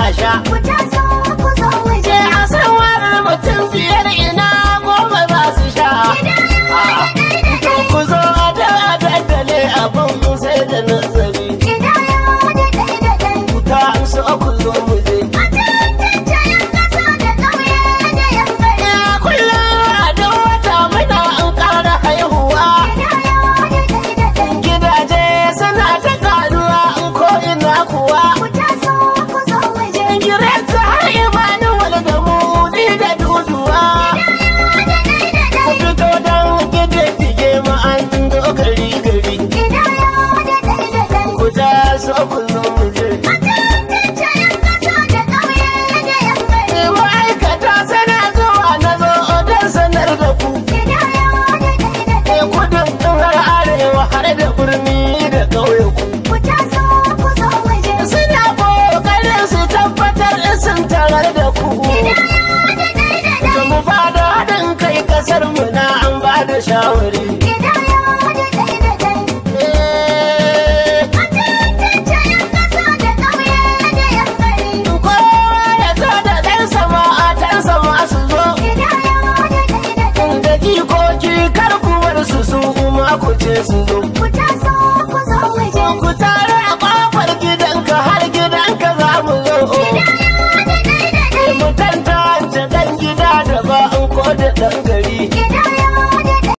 a sha. Ku taso ku zo mu je. A san wani mutum biyar ina goma za su sha. To ku zo da daddale abin sai da nazari. Ku taso ku zo mu je. Kullum a duk wata muna an ƙara haihuwa. Gidaje suna ta ƙaruwa in ko ina kuwa. Gireta har Emmanuel da Mudi da Duduwa. Ku fito don gididdige mu an dogari gari. Ku taso ku zo mu je. Ma'aikata suna zuwa na zo don sanar da ku. Kudin har arewa har da birni da ƙauye ku. Suna ƙoƙarin su tabbatar sun tarar da ku. Mu ba da haɗin kai ƙasar mu na an ba da shawari. Kowa ya zo da ɗansa ma'atansa masu zo. Da jikoki kar ku bar su su ma ku ce su zo. Ku tare a ƙofar gidanka har gidanka za mu zo. Mu tantance ɗan gida da ba an ko da ɗan gari.